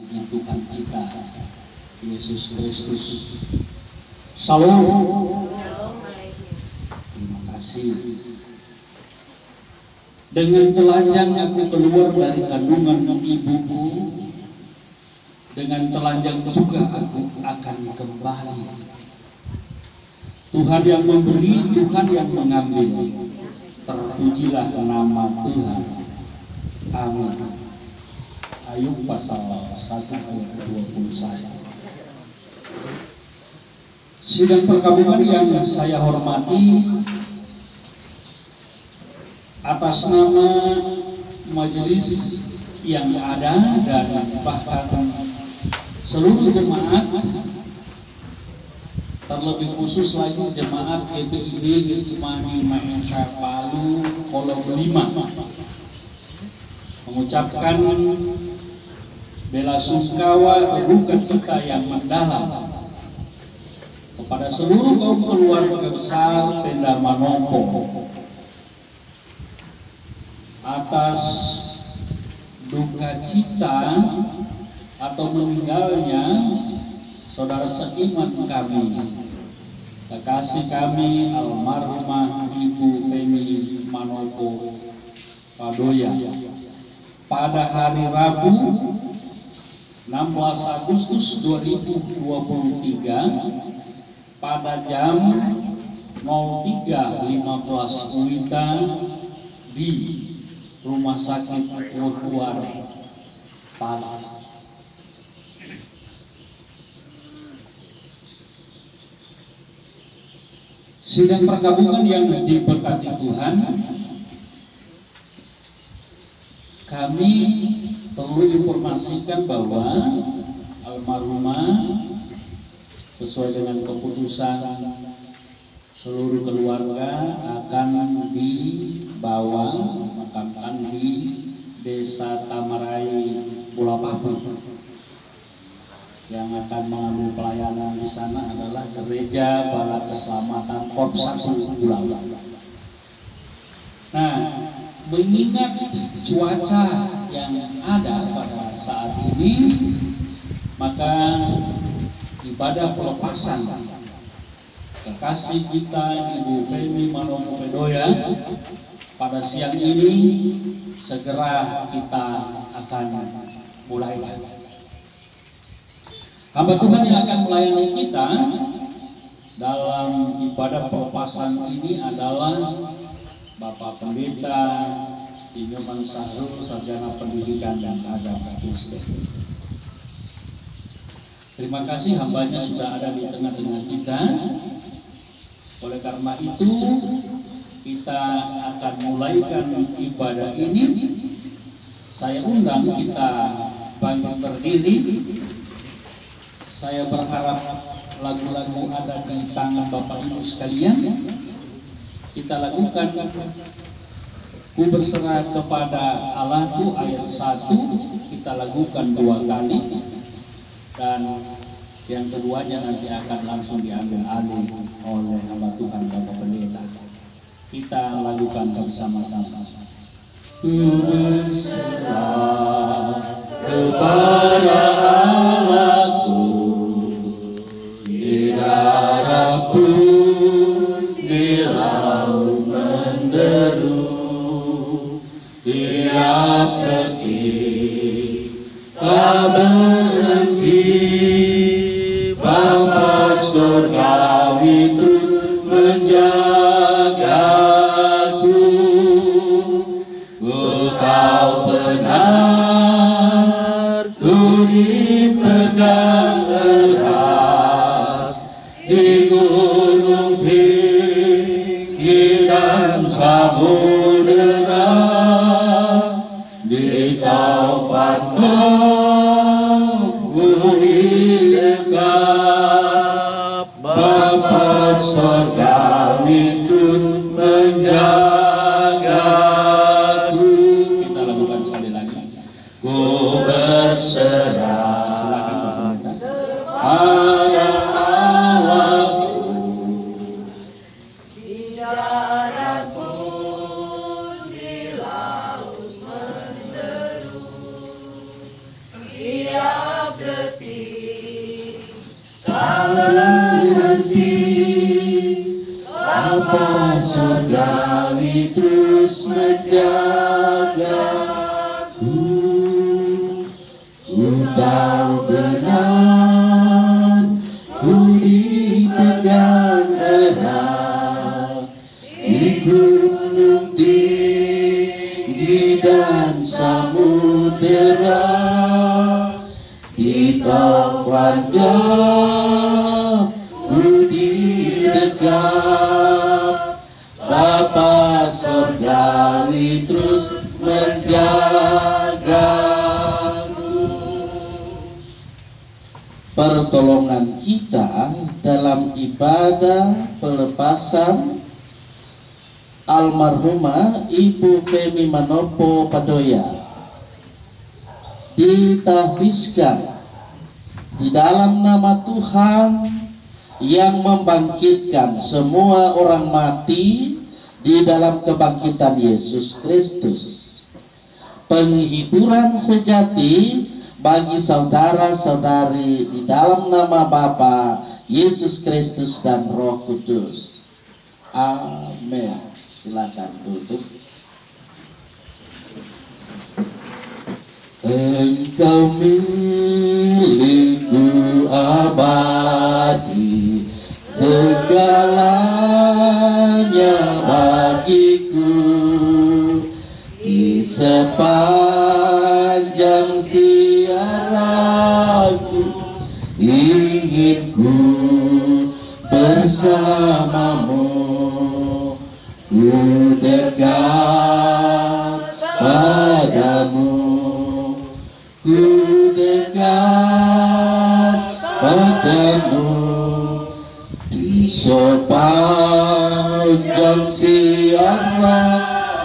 di Tuhan kita Yesus Kristus. Salam. Terima kasih. Dengan telanjang aku keluar dari kandungan ibuku, dengan telanjang juga aku akan kembali. Tuhan yang memberi, Tuhan yang mengambil. Terpujilah nama Tuhan. Amin. Ayub pasal 1 ayat 21. Sidang perkabungan yang saya hormati, atas nama majelis yang ada dan bahkan seluruh jemaat, terlebih khusus lagi jemaat GPID Getsemani Maesa Palu Kolom 5, mengucapkan bela sungkawa duka cita yang mendalam kepada seluruh kaum keluarga besar Tenda Manopo atas duka cita atau meninggalnya saudara seiman kami, kekasih kami almarhumah Ibu Femi Manopo Padoya pada hari Rabu 16 Agustus 2023 pada jam 03.15 WITA di Rumah Sakit Mortuari Palu. Sidang perkabungan yang diberkati Tuhan, kami perlu informasikan bahwa almarhumah sesuai dengan keputusan seluruh keluarga akan dibawa dimakamkan di Desa Tamarai Bulapapa. Yang akan mengambil pelayanan di sana adalah Gereja Bala Keselamatan Korps 1 Bulawang. Nah, mengingat cuaca yang ada pada saat ini, maka ibadah pelepasan kekasih kita Ibu Femi Manopo Padoya pada siang ini segera kita akan mulai. Hamba Tuhan yang akan melayani kita dalam ibadah pelepasan ini adalah Bapak Pendeta Inyoman Sahrul, Sarjana Pendidikan dan Adab Kristen. Terima kasih, hambanya sudah ada di tengah-tengah kita. Oleh karena itu, kita akan mulaikan ibadah ini. Saya undang kita bangkit berdiri. Saya berharap lagu-lagu ada di tangan Bapak Ibu sekalian. Kita lakukan Ku berserah kepada Allahku ayat 1, kita lakukan 2 kali. Dan yang keduanya nanti akan langsung diambil alih oleh hamba Tuhan Bapak Pendeta. Kita lakukan bersama-sama. Ku berserah kepada Allahku, di darat pun di laut menderu, tiap detik tak berhenti. Bapa surgawi terus menjagaku. Ku tahu benar, ku dipegang erat di gunung tinggi dan samudera, di taufatmu Bapa surgawi terus menjagaku. Kita lakukan sekali lagi. Ku berserah, silakan pada Allahku, di darat pun di laut menderu, Dia detik. Kala nanti Bapa surgawi terus menjagaku. Ku tahu benar, ku ditegang erat di gunung tinggi dan samudera, di taufan gelap ku ditegap. Bapa surgawi terus menjagaku. Pertolongan kita dalam ibadah pelepasan almarhumah Ibu Femi Manopo Padoya ditahbiskan di dalam nama Tuhan yang membangkitkan semua orang mati di dalam kebangkitan Yesus Kristus, penghiburan sejati bagi saudara-saudari di dalam nama Bapa, Yesus Kristus dan Roh Kudus. Amin. Silakan duduk. Engkau milikku abadi, segalanya bagiku. Di sepanjang siaraku ingin ku bersamamu, ku dekat padamu, ku dekat padamu. Di sepanjang siaraku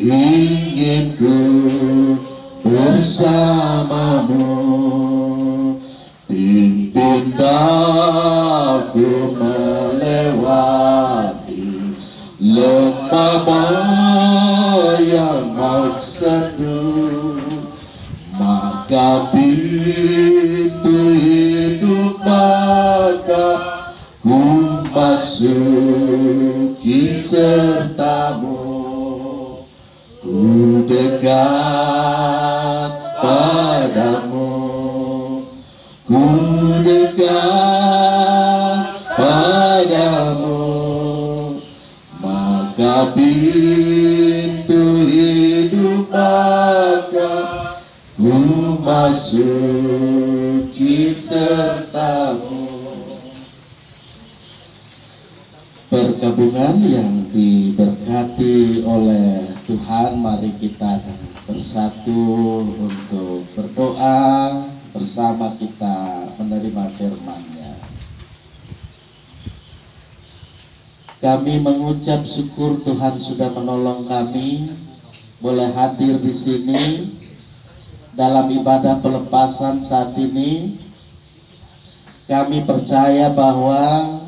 ingin ku bersamamu. Pimpin aku melewati lembah yang sendu, maka pintu hidup maka ku masuki sertamu. Ku dekat padamu, ku dekat padamu, maka pintu hidup maka ku masuki sertamu. Perkabungan yang diberkati oleh Tuhan, mari kita bersatu untuk berdoa bersama, kita menerima firman-Nya. Kami mengucap syukur Tuhan sudah menolong kami boleh hadir di sini dalam ibadah pelepasan saat ini. Kami percaya bahwa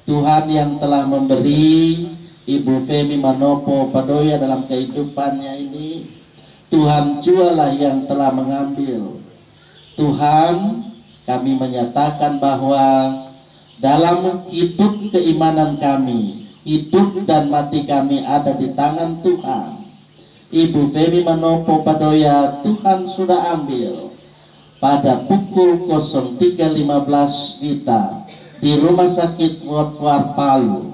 Tuhan yang telah memberi Ibu Femi Manopo Padoya dalam kehidupannya ini, Tuhan jualah yang telah mengambil. Tuhan, kami menyatakan bahwa dalam hidup keimanan kami, hidup dan mati kami ada di tangan Tuhan. Ibu Femi Manopo Padoya Tuhan sudah ambil pada pukul 03.15 WITA di Rumah Sakit Wotwar Palu.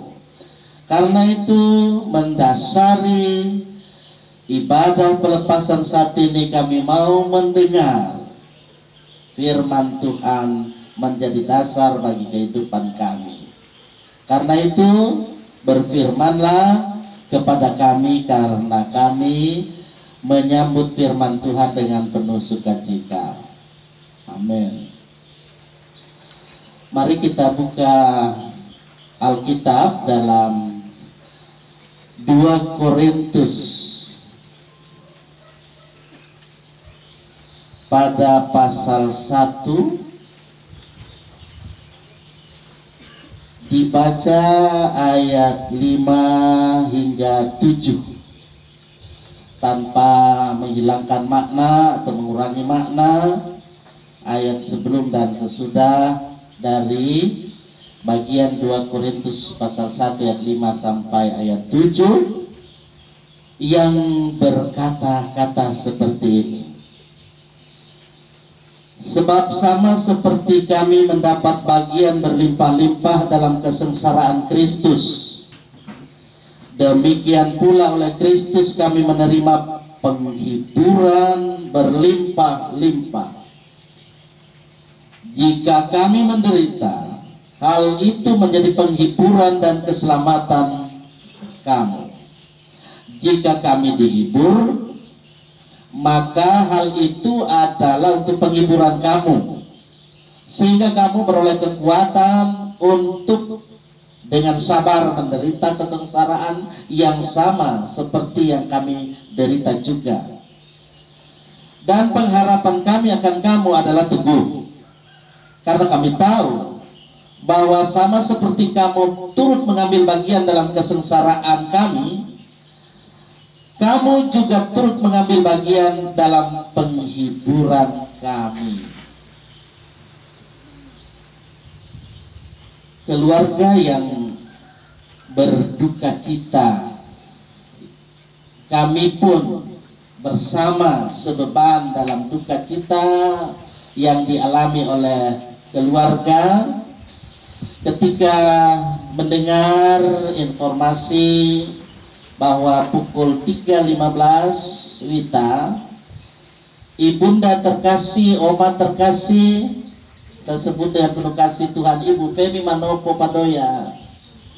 Karena itu mendasari ibadah pelepasan saat ini kami mau mendengar firman Tuhan menjadi dasar bagi kehidupan kami. Karena itu berfirmanlah kepada kami, karena kami menyambut firman Tuhan dengan penuh sukacita. Amin. Mari kita buka Alkitab dalam 2 Korintus pada pasal 1, dibaca ayat 5 hingga 7 tanpa menghilangkan makna atau mengurangi makna. ayat sebelum dan sesudah dari bagian 2 Korintus pasal 1 ayat 5 sampai ayat 7 yang berkata-kata seperti ini. Sebab sama seperti kami mendapat bagian berlimpah-limpah dalam kesengsaraan Kristus, demikian pula oleh Kristus kami menerima penghiburan berlimpah-limpah. Jika kami menderita, hal itu menjadi penghiburan dan keselamatan kamu. Jika kami dihibur, maka hal itu adalah untuk penghiburan kamu, sehingga kamu beroleh kekuatan untuk dengan sabar menderita kesengsaraan yang sama seperti yang kami derita juga. Dan pengharapan kami akan kamu adalah teguh, karena kami tahu bahwa sama seperti kamu turut mengambil bagian dalam kesengsaraan kami, kamu juga turut mengambil bagian dalam penghiburan kami. Keluarga yang berduka cita, kami pun bersama sebeban dalam duka cita yang dialami oleh keluarga ketika mendengar informasi bahwa pukul 3.15 Wita, ibunda terkasih, oma terkasih, saya sebut dengan penuh kasih Tuhan, Ibu Femi Manopo Padoya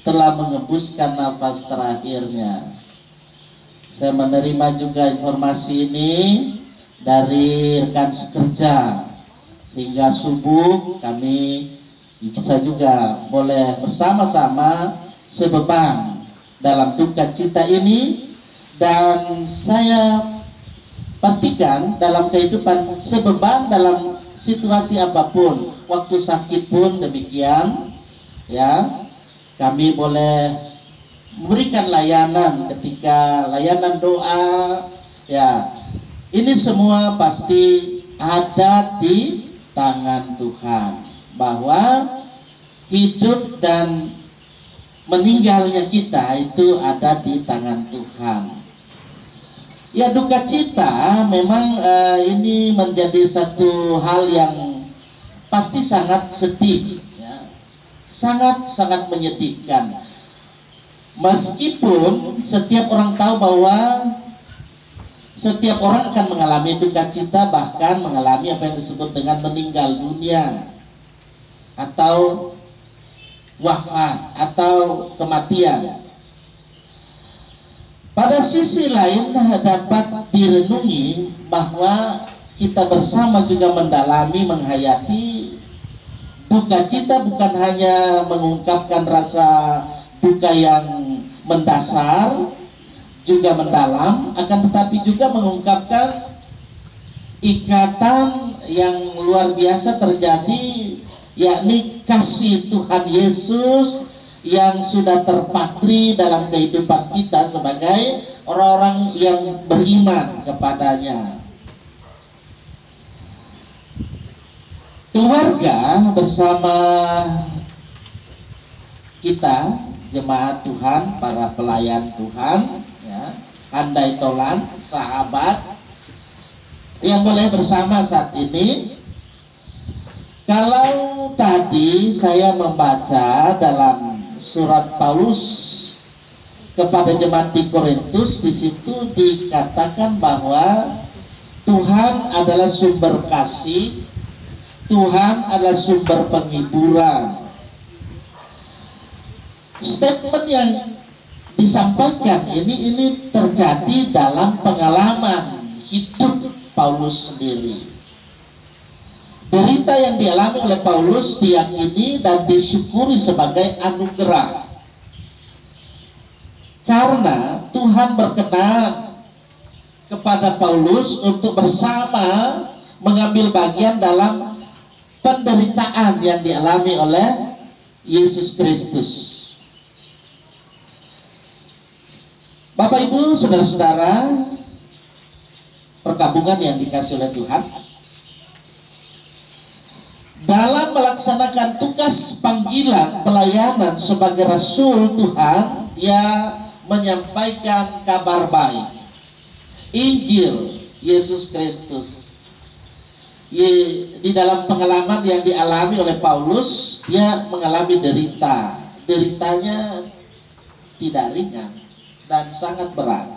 telah mengembuskan nafas terakhirnya. Saya menerima juga informasi ini dari rekan sekerja, sehingga subuh kami bisa juga boleh bersama-sama sebeban dalam duka cita ini. Dan saya pastikan dalam kehidupan sebeban dalam situasi apapun, waktu sakit pun demikian ya, kami boleh memberikan layanan ketika layanan doa ya, ini semua pasti ada di tangan Tuhan, bahwa hidup dan meninggalnya kita itu ada di tangan Tuhan. Ya, duka cita memang ini menjadi satu hal yang pasti sangat sedih ya. Sangat-sangat menyedihkan. Meskipun setiap orang tahu bahwa setiap orang akan mengalami duka cita, bahkan mengalami apa yang disebut dengan meninggal dunia atau wafat atau kematian. Pada sisi lain dapat direnungi bahwa kita bersama juga mendalami, menghayati duka cita bukan hanya mengungkapkan rasa duka yang mendasar, juga mendalam, akan tetapi juga mengungkapkan ikatan yang luar biasa terjadi, yakni kasih Tuhan Yesus yang sudah terpatri dalam kehidupan kita sebagai orang-orang yang beriman kepadanya. Keluarga bersama kita, jemaat Tuhan, para pelayan Tuhan ya, handai tolan, sahabat yang boleh bersama saat ini. Kalau tadi saya membaca dalam surat Paulus kepada jemaat di Korintus, di situ dikatakan bahwa Tuhan adalah sumber kasih, Tuhan adalah sumber penghiburan. Statement yang disampaikan ini terjadi dalam pengalaman hidup Paulus sendiri. Derita yang dialami oleh Paulus diyakini dan disyukuri sebagai anugerah, karena Tuhan berkenan kepada Paulus untuk bersama mengambil bagian dalam penderitaan yang dialami oleh Yesus Kristus. Bapak Ibu, saudara-saudara, perkabungan yang dikasih oleh Tuhan, dalam melaksanakan tugas panggilan pelayanan sebagai Rasul Tuhan, dia menyampaikan kabar baik, Injil Yesus Kristus. Di dalam pengalaman yang dialami oleh Paulus, dia mengalami deritanya tidak ringan dan sangat berat.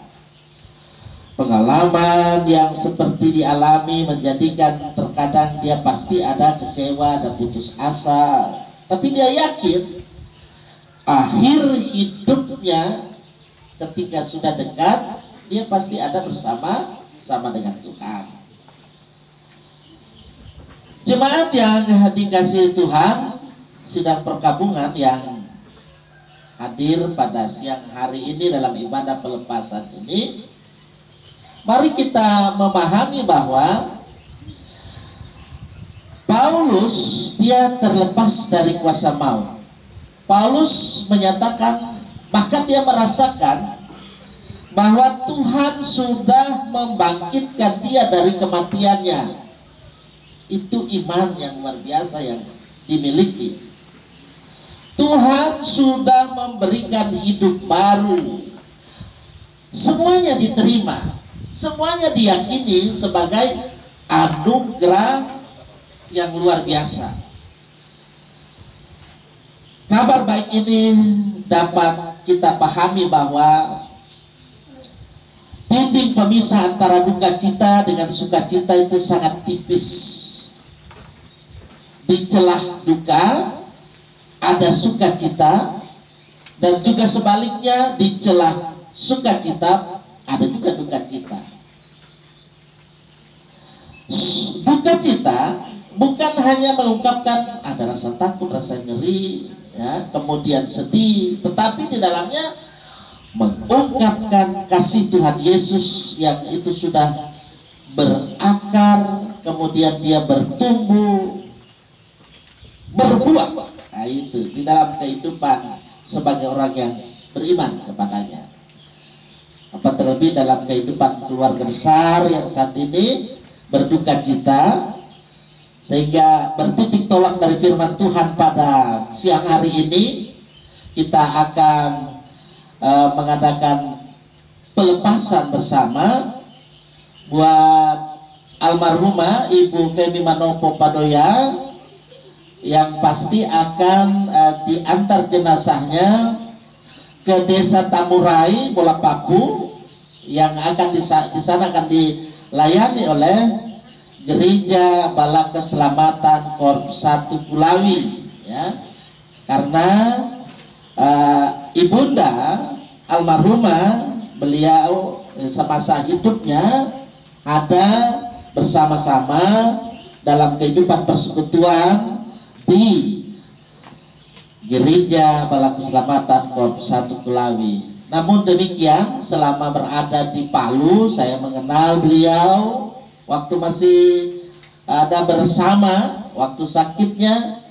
Pengalaman yang seperti dialami menjadikan terkadang dia pasti ada kecewa, ada putus asa, tapi dia yakin akhir hidupnya ketika sudah dekat, dia pasti ada bersama dengan Tuhan. Jemaat yang dikasihi Tuhan, sidang perkabungan yang hadir pada siang hari ini dalam ibadah pelepasan ini, mari kita memahami bahwa Paulus dia terlepas dari kuasa maut. Paulus menyatakan, bahkan dia merasakan bahwa Tuhan sudah membangkitkan dia dari kematiannya. Itu iman yang luar biasa yang dimiliki. Tuhan sudah memberikan hidup baru. Semuanya diterima, semuanya diyakini sebagai anugerah yang luar biasa. Kabar baik ini dapat kita pahami bahwa dinding pemisah antara duka cita dengan sukacita itu sangat tipis. Di celah duka ada sukacita, dan juga sebaliknya di celah sukacita ada juga duka cita. Duka cita bukan hanya mengungkapkan ada rasa takut, rasa nyeri, ya, kemudian sedih, tetapi di dalamnya mengungkapkan kasih Tuhan Yesus yang itu sudah berakar, kemudian dia bertumbuh, berbuah. Nah, itu di dalam kehidupan sebagai orang yang beriman kepadanya. Apa terlebih dalam kehidupan keluarga besar yang saat ini berduka cita, sehingga bertitik tolak dari firman Tuhan pada siang hari ini kita akan mengadakan pelepasan bersama buat almarhumah Ibu Femi Manopo Padoya, yang pasti akan diantar jenazahnya ke Desa Tamurai, Bola Papu, yang akan di sana akan dilayani oleh Gereja Bala Keselamatan Korps 1 Kulawi, ya, karena ibunda almarhumah beliau semasa hidupnya ada bersama-sama dalam kehidupan persekutuan di Gereja Bala Keselamatan Korps 1 Kulawi. Namun demikian, selama berada di Palu, saya mengenal beliau waktu masih ada bersama, waktu sakitnya.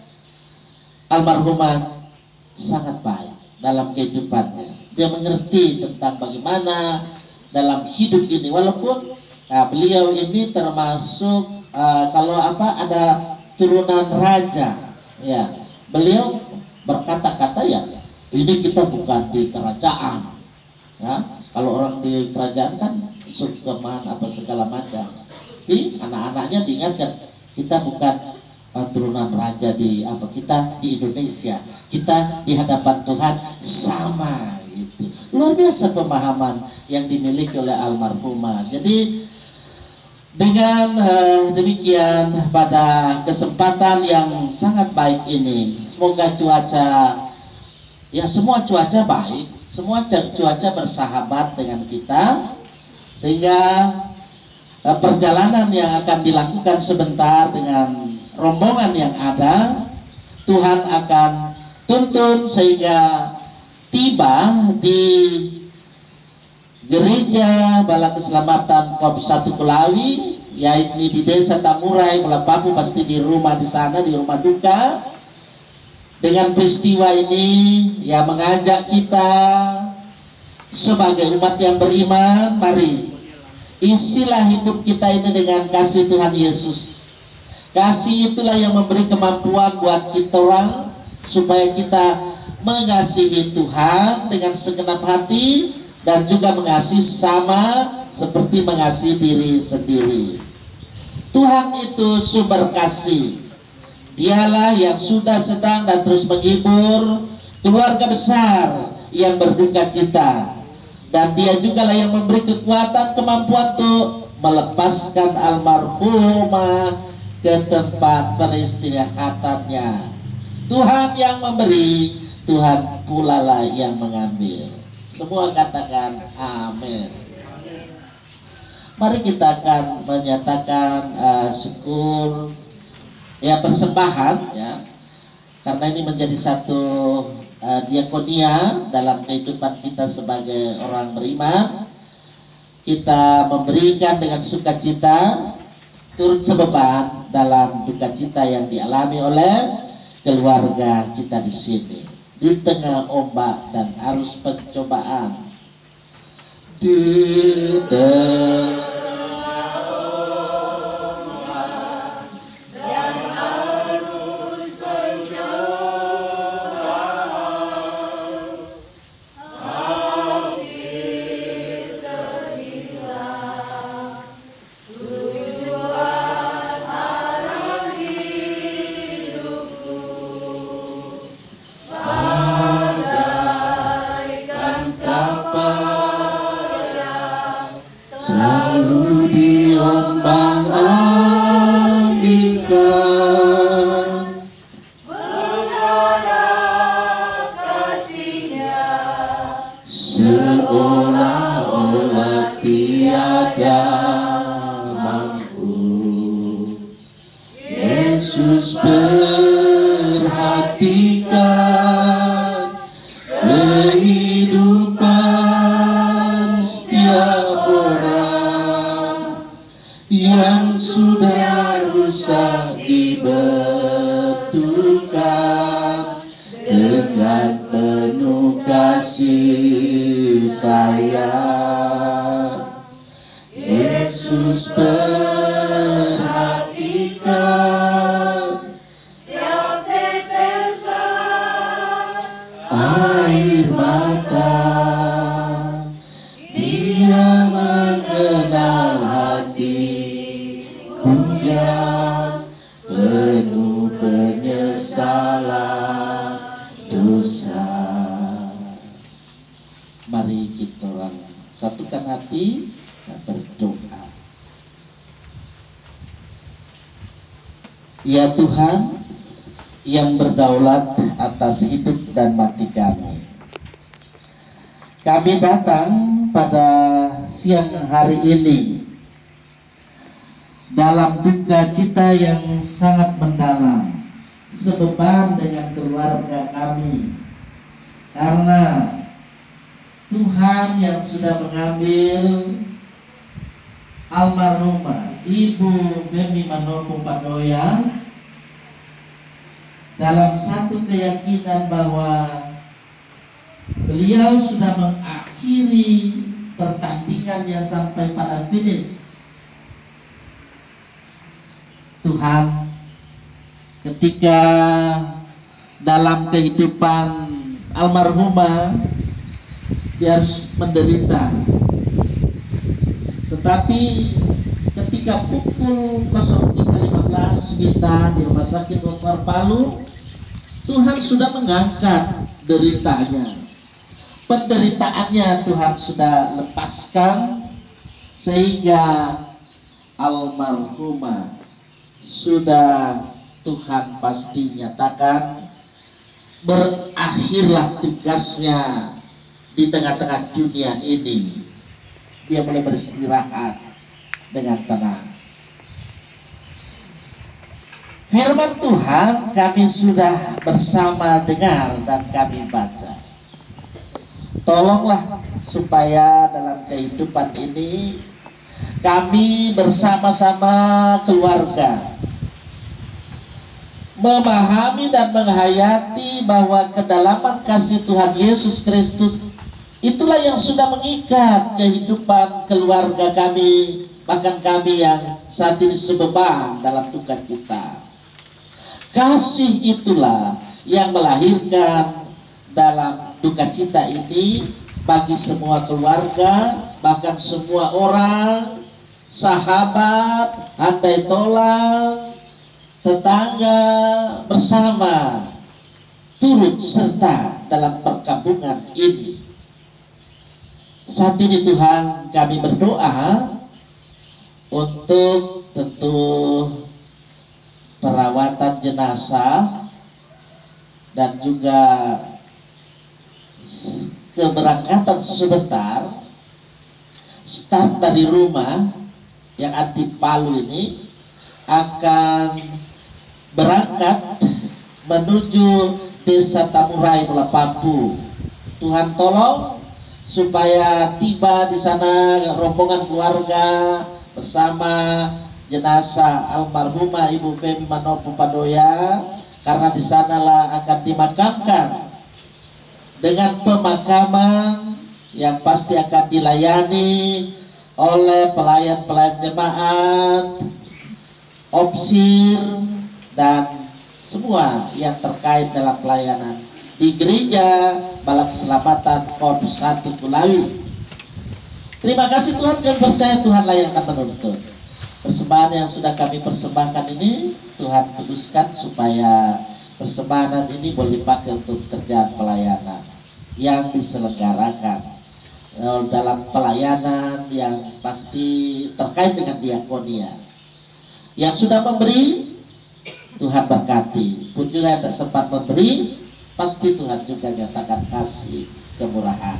Almarhumah sangat baik dalam kehidupannya. Dia mengerti tentang bagaimana dalam hidup ini, walaupun beliau ini termasuk kalau ada turunan raja, ya, beliau berkata-kata, ya, ini kita bukan di kerajaan, ya. Kalau orang di kerajaan kan sukeman apa segala macam, tapi anak-anaknya diingatkan, kita bukan turunan raja kita di Indonesia, kita di hadapan Tuhan sama gitu. Luar biasa pemahaman yang dimiliki oleh almarhumah. Jadi dengan demikian, pada kesempatan yang sangat baik ini, semoga cuaca, ya, semua cuaca baik, semua cuaca bersahabat dengan kita, sehingga perjalanan yang akan dilakukan sebentar dengan rombongan yang ada, Tuhan akan tuntun sehingga tiba di Gereja Bala Keselamatan Korps 1 Kulawi, yaitu di Desa Tamurai, Bola Papu, pasti di rumah di sana, di rumah duka. Dengan peristiwa ini, ya, mengajak kita sebagai umat yang beriman, mari isilah hidup kita ini dengan kasih Tuhan Yesus. Kasih itulah yang memberi kemampuan buat kita orang supaya kita mengasihi Tuhan dengan segenap hati dan juga mengasihi sama seperti mengasihi diri sendiri. Tuhan itu sumber kasih. Dialah yang sudah sedang dan terus menghibur keluarga besar yang berduka cita. Dan dia juga lah yang memberi kekuatan, kemampuan untuk melepaskan almarhumah ke tempat peristirahatannya. Tuhan yang memberi, Tuhan pula lah yang mengambil. Semua katakan amin. Mari kita akan menyatakan syukur, ya, persembahan, ya, karena ini menjadi satu diakonia dalam kehidupan kita sebagai orang beriman. Kita memberikan dengan sukacita, turut sebeban dalam duka cita yang dialami oleh keluarga kita di sini di tengah ombak dan arus pencobaan. Di tengah selalu diombang-ambingkan, mengarah kasihnya seolah-olah tiada mampu. Yesus perhatikan kehidupan setiap orang yang sudah rusak dibetulkan dengan penuh kasih sayang. Yesus perhatikan setiap tetesan air mata. Dia mengenal hatiku yang penuh penyesalan dosa. Mari kita orang satukan hati dan berdoa. Ya Tuhan yang berdaulat atas hidup dan mati kami, kami datang pada siang hari ini dalam duka cita yang sangat mendalam, sebeban dengan keluarga kami, karena Tuhan yang sudah mengambil almarhumah Ibu Bemi Manopo Padoya dalam satu keyakinan bahwa beliau sudah mengakhiri pertandingannya sampai pada finish. Tuhan, ketika dalam kehidupan almarhumah dia harus menderita, tetapi ketika pukul 03.15 kita di Rumah Sakit Dr. Palu, Tuhan sudah mengangkat deritanya. Penderitaannya Tuhan sudah lepaskan, sehingga almarhumah sudah Tuhan pasti nyatakan berakhirlah tugasnya di tengah-tengah dunia ini. Dia boleh beristirahat dengan tenang. Firman Tuhan kami sudah bersama dengar dan kami baca. Tolonglah supaya dalam kehidupan ini kami bersama-sama keluarga memahami dan menghayati bahwa kedalaman kasih Tuhan Yesus Kristus itulah yang sudah mengikat kehidupan keluarga kami, bahkan kami yang saat ini sebeban dalam duka cita. Kasih itulah yang melahirkan dalam duka cita ini bagi semua keluarga, bahkan semua orang, sahabat, handai tolak, tetangga bersama turut serta dalam perkampungan ini. Saat ini Tuhan, kami berdoa untuk tentu perawatan jenazah dan juga keberangkatan sebentar, start dari rumah yang ada di Palu ini akan berangkat menuju Desa Tamurai, Bola Papu. Tuhan tolong supaya tiba di sana rombongan keluarga bersama jenazah almarhumah Ibu Feby Manopo Padoya, karena di sanalah akan dimakamkan dengan pemakaman yang pasti akan dilayani oleh pelayan-pelayan jemaat, opsir, dan semua yang terkait dalam pelayanan di gereja Bala Keselamatan Korps 1 Kulawi. Terima kasih Tuhan, dan percaya Tuhanlah yang akan menuntun. Persembahan yang sudah kami persembahkan ini Tuhan kuduskan supaya persembahan ini boleh dipakai untuk kerjaan pelayanan yang diselenggarakan dalam pelayanan yang pasti terkait dengan diakonia. Yang sudah memberi Tuhan berkati, pun juga yang tak sempat memberi pasti Tuhan juga nyatakan kasih, kemurahan,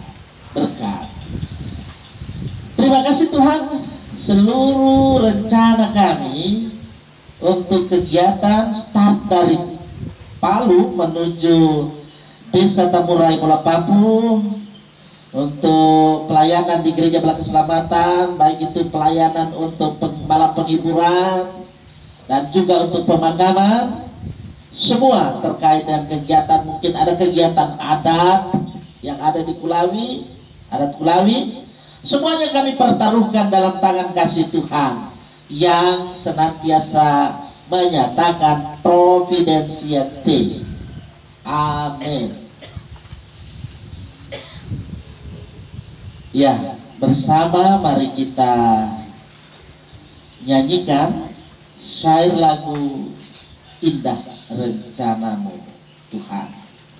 berkat. Terima kasih Tuhan, seluruh rencana kami untuk kegiatan start dari Palu menuju Desa Tamurai, Bola Papu, untuk pelayanan di Gereja Bala Keselamatan, baik itu pelayanan untuk malam penghiburan dan juga untuk pemakaman, semua terkait dengan kegiatan. Mungkin ada kegiatan adat yang ada di Kulawi, adat Kulawi, semuanya kami pertaruhkan dalam tangan kasih Tuhan yang senantiasa menyatakan providensiate. Amin. Ya, bersama mari kita nyanyikan syair lagu Indah Rencanamu Tuhan.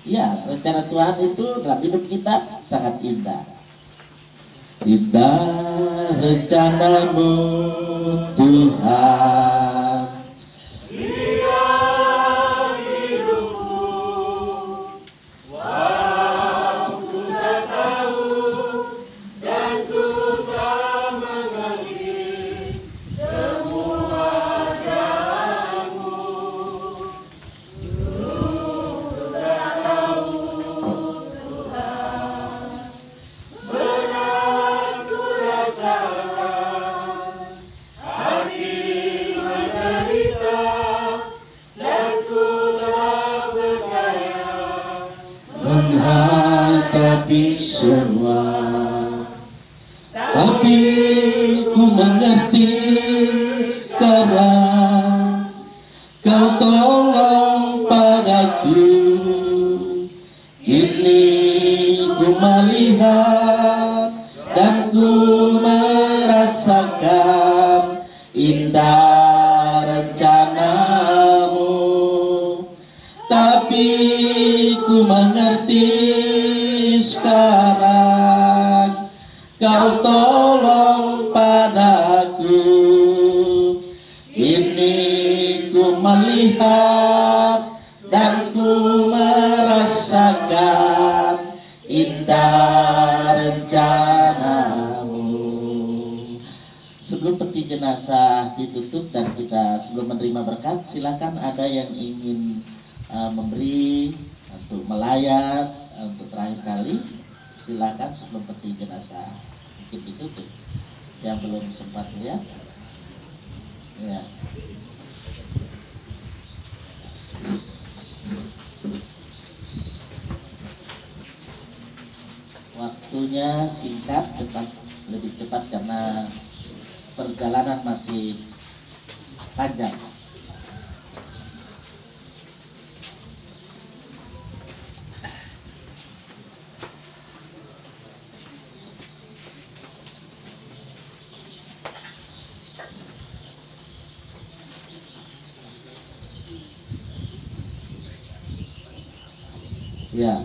Ya, rencana Tuhan itu dalam hidup kita sangat indah. Indah rencanamu Tuhan, menghadapi semua, tapi ku mengerti sekarang kau tolong padaku. Kini ku melihat dan ku merasakan indah rencanamu, tapi ku mengerti sekarang kau tolong padaku. Kini ku melihat dan ku merasakan indah rencanamu. Sebelum peti jenazah ditutup dan kita sebelum menerima berkat, silakan ada yang ingin memberi untuk melayat untuk terakhir kali, silakan sebelum peti jenazah mungkin ditutup. Yang belum sempat lihat, ya. Waktunya singkat, cepat, lebih cepat karena perjalanan masih panjang. Ya.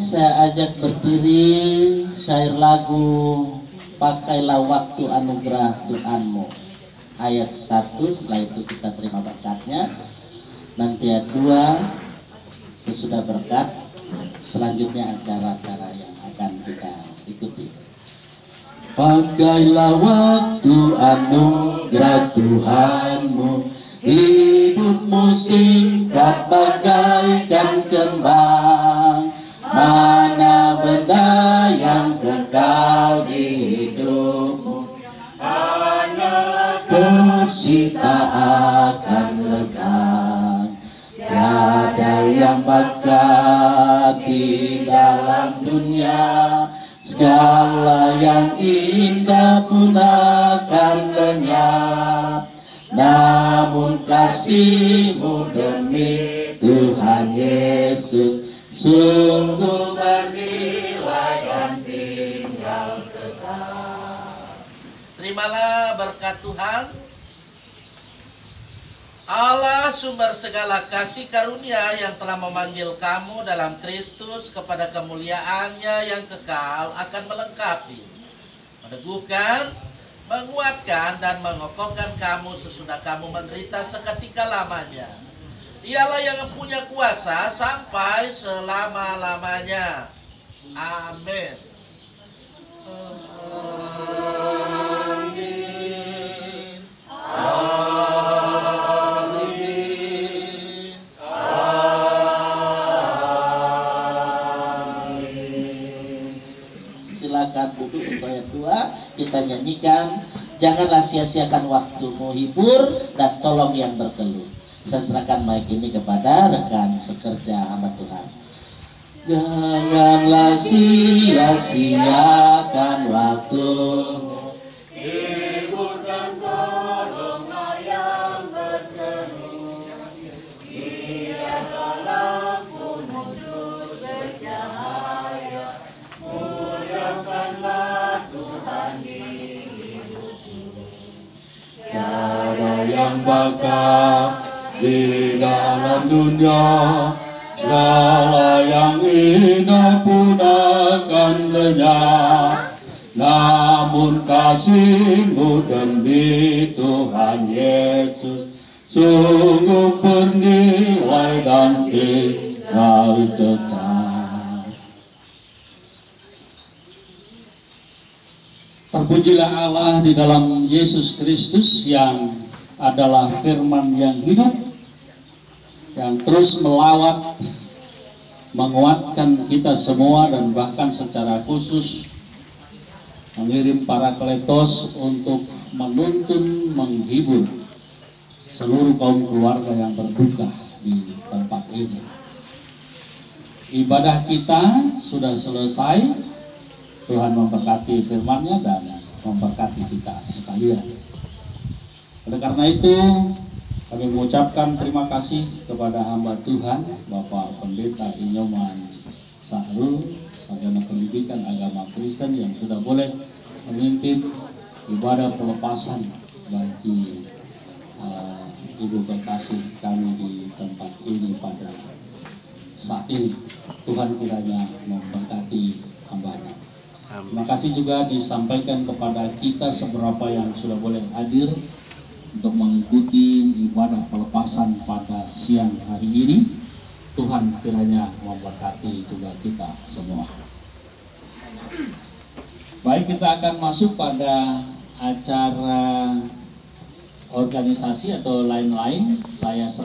Saya ajak berdiri syair lagu Pakailah Waktu Anugerah Tuhanmu ayat 1. Setelah itu kita terima berkatnya. Nanti ayat 2 sesudah berkat, selanjutnya acara-acara yang akan kita ikuti. Pakailah waktu anugerah Tuhanmu, hidupmu singkat bagaikan kembang. Mana benda yang kekal di hidupmu, hanyalah kasih tak akan lekang. Tiada yang bakat di dalam dunia, segala yang indah pun akan lenyap. Namun kasih-Mu demi Tuhan Yesus sungguh bernilai dan tinggal kekal. Terimalah berkat Tuhan. Allah sumber segala kasih karunia yang telah memanggil kamu dalam Kristus kepada kemuliaan-Nya yang kekal akan melengkapi, meneguhkan, menguatkan dan mengokohkan kamu sesudah kamu menderita seketika lamanya. Dialah yang punya kuasa sampai selama-lamanya. Amin. Silakan duduk untuk ayat 2. Kita nyanyikan Janganlah sia-siakan waktumu hibur dan tolong yang berkeluh. Saya serahkan mic ini kepada rekan sekerja hamba Tuhan. Janganlah sia-siakan waktumu hibur dan tolonglah yang berkeluh. Biarlah lampumu terus bercahaya, muliakanlah Tuhan di hidupmu. Tiada yang bakat di dalam dunia, segala yang indah pun akan lenyap. Namun kasih-Mu demi Tuhan Yesus sungguh bernilai dan tinggal tetap. Terpujilah Allah di dalam Yesus Kristus yang adalah firman yang hidup, yang terus melawat, menguatkan kita semua, dan bahkan secara khusus mengirim Parakletos untuk menuntun, menghibur seluruh kaum keluarga yang berduka di tempat ini. Ibadah kita sudah selesai. Tuhan memberkati firman-Nya dan memberkati kita sekalian. Oleh karena itu, kami mengucapkan terima kasih kepada hamba Tuhan, Bapak Pendeta Inyoman Sahrul, sarjana pendidikan agama Kristen, yang sudah boleh memimpin ibadah pelepasan bagi Ibu kekasih kami di tempat ini pada saat ini. Tuhan kiranya memberkati hamba-Nya. Terima kasih juga disampaikan kepada kita seberapa yang sudah boleh hadir untuk mengikuti ibadah pelepasan pada siang hari ini. Tuhan kiranya memberkati juga kita semua. Baik, kita akan masuk pada acara organisasi atau lain-lain. Saya